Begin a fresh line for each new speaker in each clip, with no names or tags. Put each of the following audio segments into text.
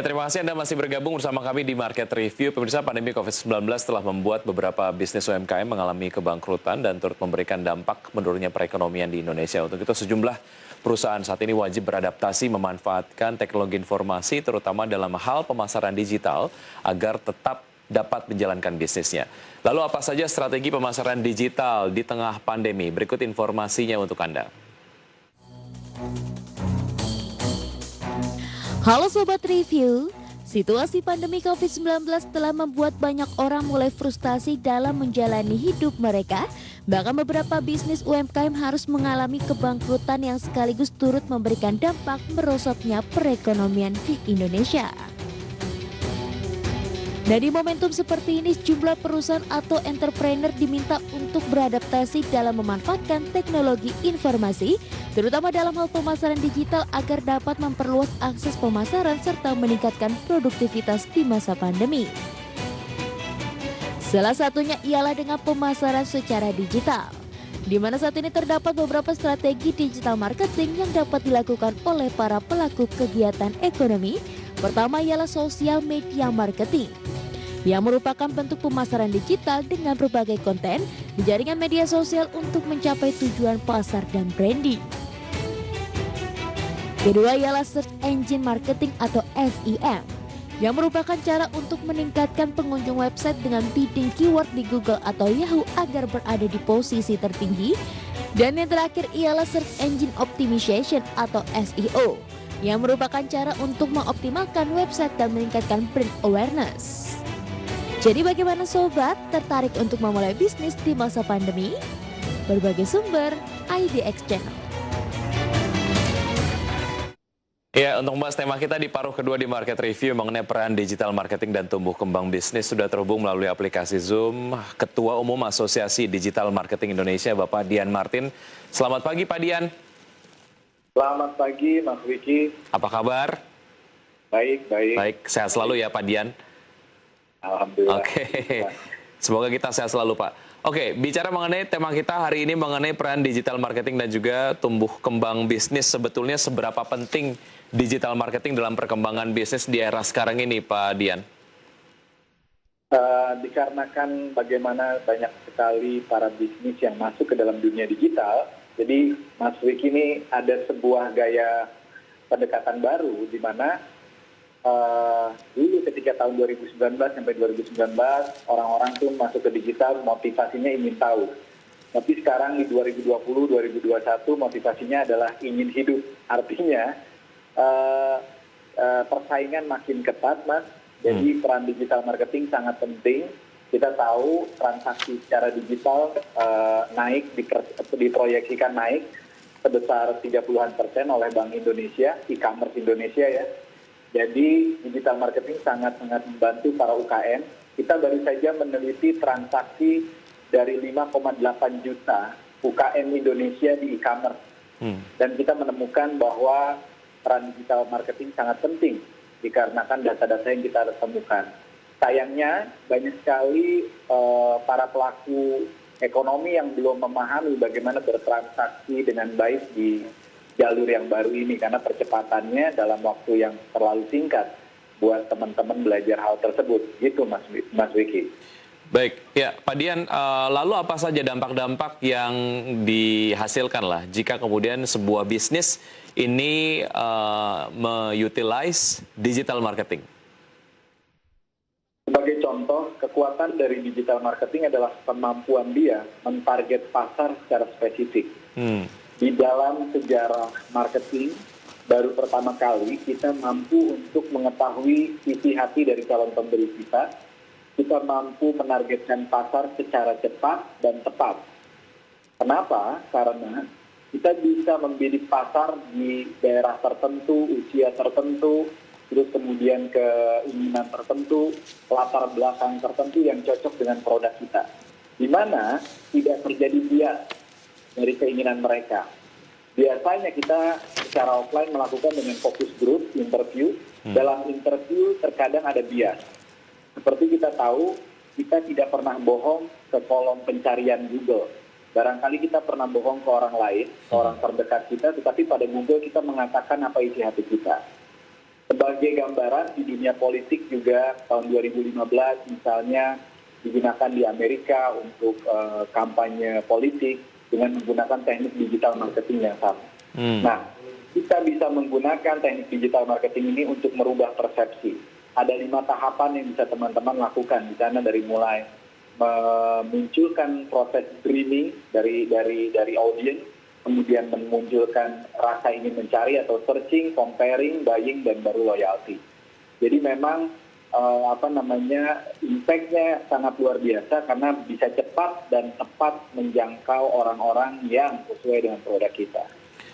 Ya, terima kasih Anda masih bergabung bersama kami di Market Review. Pemirsa, pandemi COVID-19 telah membuat beberapa bisnis UMKM mengalami kebangkrutan dan turut memberikan dampak menurunnya perekonomian di Indonesia. Untuk itu, sejumlah perusahaan saat ini wajib beradaptasi memanfaatkan teknologi informasi, terutama dalam hal pemasaran digital, agar tetap dapat menjalankan bisnisnya. Lalu apa saja strategi pemasaran digital di tengah pandemi? Berikut informasinya untuk Anda.
Halo Sobat Review, situasi pandemi COVID-19 telah membuat banyak orang mulai frustasi dalam menjalani hidup mereka. Bahkan beberapa bisnis UMKM harus mengalami kebangkrutan yang sekaligus turut memberikan dampak merosotnya perekonomian di Indonesia. Dari momentum seperti ini, sejumlah perusahaan atau entrepreneur diminta untuk beradaptasi dalam memanfaatkan teknologi informasi, terutama dalam hal pemasaran digital agar dapat memperluas akses pemasaran serta meningkatkan produktivitas di masa pandemi. Salah satunya ialah dengan pemasaran secara digital, di mana saat ini terdapat beberapa strategi digital marketing yang dapat dilakukan oleh para pelaku kegiatan ekonomi. Pertama ialah sosial media marketing, yang merupakan bentuk pemasaran digital dengan berbagai konten di jaringan media sosial untuk mencapai tujuan pasar dan branding. Kedua ialah search engine marketing atau SEM, yang merupakan cara untuk meningkatkan pengunjung website dengan bidding keyword di Google atau Yahoo agar berada di posisi tertinggi. Dan yang terakhir ialah search engine optimization atau SEO, yang merupakan cara untuk mengoptimalkan website dan meningkatkan brand awareness. Jadi bagaimana sobat, tertarik untuk memulai bisnis di masa pandemi? Berbagai sumber, IDX Channel.
Ya, untuk membahas tema kita di paruh kedua di Market Review mengenai peran digital marketing dan tumbuh kembang bisnis, sudah terhubung melalui aplikasi Zoom Ketua Umum Asosiasi Digital Marketing Indonesia, Bapak Dian Martin. Selamat pagi, Pak Dian.
Selamat pagi, Mas Wiki.
Apa kabar?
Baik, baik.
Baik, sehat selalu ya, Pak Dian.
Alhamdulillah.
Oke, semoga kita sehat selalu, Pak. Oke, bicara mengenai tema kita hari ini mengenai peran digital marketing dan juga tumbuh kembang bisnis, sebetulnya seberapa penting digital marketing dalam perkembangan bisnis di era sekarang ini, Pak Dian?
Dikarenakan bagaimana banyak sekali para bisnis yang masuk ke dalam dunia digital, jadi Mas Wiki ini ada sebuah gaya pendekatan baru di mana dulu ketika tahun 2019 sampai 2019 orang-orang tuh masuk ke digital motivasinya ingin tahu. Tapi sekarang di 2020, 2021 motivasinya adalah ingin hidup. Artinya persaingan makin ketat, Mas. Jadi peran digital marketing sangat penting. Kita tahu transaksi secara digital naik, diproyeksikan naik sebesar 30-an% oleh Bank Indonesia, e-commerce Indonesia ya. Jadi digital marketing sangat-sangat membantu para UKM. Kita baru saja meneliti transaksi dari 5,8 juta UKM Indonesia di e-commerce. Dan kita menemukan bahwa peran digital marketing sangat penting dikarenakan data-data yang kita temukan. Sayangnya banyak sekali para pelaku ekonomi yang belum memahami bagaimana bertransaksi dengan baik di jalur yang baru ini, karena percepatannya dalam waktu yang terlalu singkat buat teman-teman belajar hal tersebut. Gitu Mas Wiki.
Baik, ya Pak Dian, lalu apa saja dampak-dampak yang dihasilkan lah jika kemudian sebuah bisnis ini mengutilize digital marketing?
Sebagai contoh, kekuatan dari digital marketing adalah kemampuan dia mentarget pasar secara spesifik. Di dalam sejarah marketing, baru pertama kali kita mampu untuk mengetahui isi hati dari calon pembeli kita. Kita mampu menargetkan pasar secara cepat dan tepat. Kenapa? Karena kita bisa membidik pasar di daerah tertentu, usia tertentu, terus kemudian keinginan tertentu, latar belakang tertentu yang cocok dengan produk kita. Di mana tidak terjadi bias dari keinginan mereka. Biasanya kita secara offline melakukan dengan fokus group, interview. Dalam interview terkadang ada bias. Seperti kita tahu, kita tidak pernah bohong ke kolom pencarian Google. Barangkali kita pernah bohong ke orang lain, ke orang terdekat kita, tetapi pada Google kita mengatakan apa isi hati kita. Sebagai gambaran di dunia politik juga tahun 2015 misalnya digunakan di Amerika untuk kampanye politik dengan menggunakan teknik digital marketing yang sama. Nah, kita bisa menggunakan teknik digital marketing ini untuk merubah persepsi. Ada 5 tahapan yang bisa teman-teman lakukan di sana, dari mulai memunculkan proses dreaming dari audiens, kemudian memunculkan rasa ingin mencari atau searching, comparing, buying, dan baru loyalty. Jadi memang impact-nya sangat luar biasa karena bisa cepat dan tepat menjangkau orang-orang yang sesuai dengan produk kita.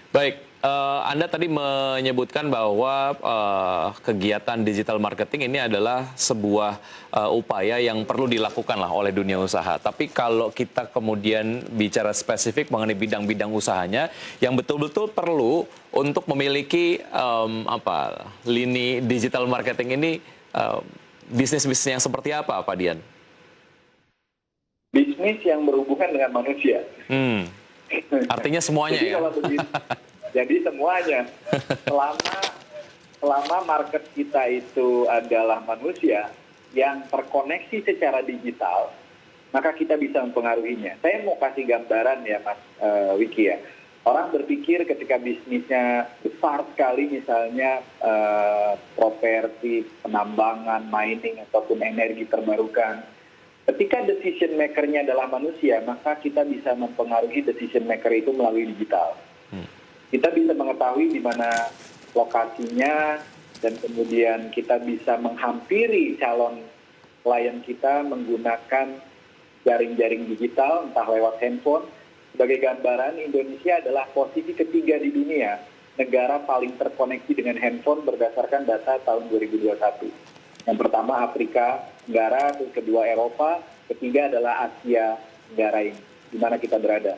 Baik, Anda tadi menyebutkan bahwa kegiatan digital marketing ini adalah sebuah upaya yang perlu dilakukan lah oleh dunia usaha. Tapi kalau kita kemudian bicara spesifik mengenai bidang-bidang usahanya, yang betul-betul perlu untuk memiliki lini digital marketing ini, bisnis-bisnis yang seperti apa, Pak Dian?
Bisnis yang berhubungan dengan manusia.
Artinya semuanya
jadi,
ya?
Jadi semuanya. Selama market kita itu adalah manusia yang terkoneksi secara digital, maka kita bisa mempengaruhinya. Saya mau kasih gambaran ya Mas Wiki ya. Orang berpikir ketika bisnisnya besar sekali, misalnya properti, penambangan, mining, ataupun energi terbarukan. Ketika decision maker-nya adalah manusia, maka kita bisa mempengaruhi decision maker itu melalui digital. Kita bisa mengetahui di mana lokasinya, dan kemudian kita bisa menghampiri calon klien kita menggunakan jaring-jaring digital, entah lewat handphone. Sebagai gambaran, Indonesia adalah posisi ketiga di dunia, negara paling terkoneksi dengan handphone berdasarkan data tahun 2021. Yang pertama Afrika Tenggara, kedua Eropa, ketiga adalah Asia Tenggara ini, di mana kita berada.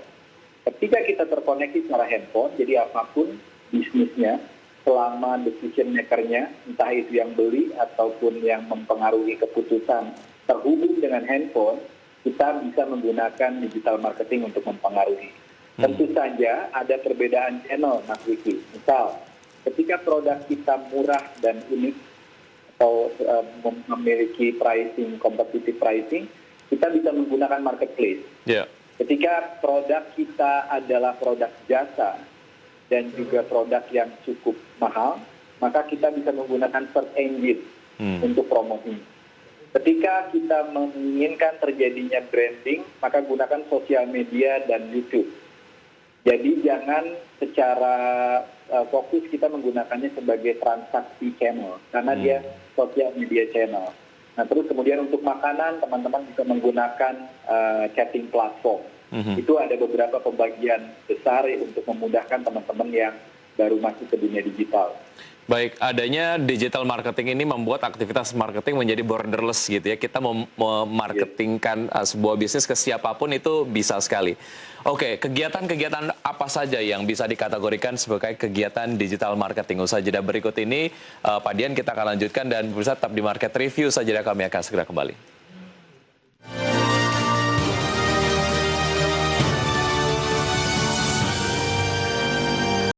Ketika kita terkoneksi secara handphone, jadi apapun bisnisnya, selama decision maker-nya, entah itu yang beli ataupun yang mempengaruhi keputusan terhubung dengan handphone, kita bisa menggunakan digital marketing untuk mempengaruhi. Tentu saja ada perbedaan channel, Mas Wiki. Misal, ketika produk kita murah dan unik, atau memiliki pricing, competitive pricing, kita bisa menggunakan marketplace. Ketika produk kita adalah produk jasa dan juga produk yang cukup mahal, maka kita bisa menggunakan search engine untuk promosi. Ketika kita menginginkan terjadinya branding, maka gunakan sosial media dan YouTube. Jadi jangan secara fokus kita menggunakannya sebagai transaksi channel, karena dia sosial media channel. Nah, terus kemudian untuk makanan, teman-teman bisa menggunakan chatting platform. Itu ada beberapa pembagian besar untuk memudahkan teman-teman yang baru masuk ke dunia digital.
Baik, adanya digital marketing ini membuat aktivitas marketing menjadi borderless gitu ya. Kita memarketingkan sebuah bisnis ke siapapun itu bisa sekali. Oke, kegiatan-kegiatan apa saja yang bisa dikategorikan sebagai kegiatan digital marketing? Usaha jeda berikut ini, Pak Dian, kita akan lanjutkan dan berusaha tetap di Market Review saja, kami akan segera kembali.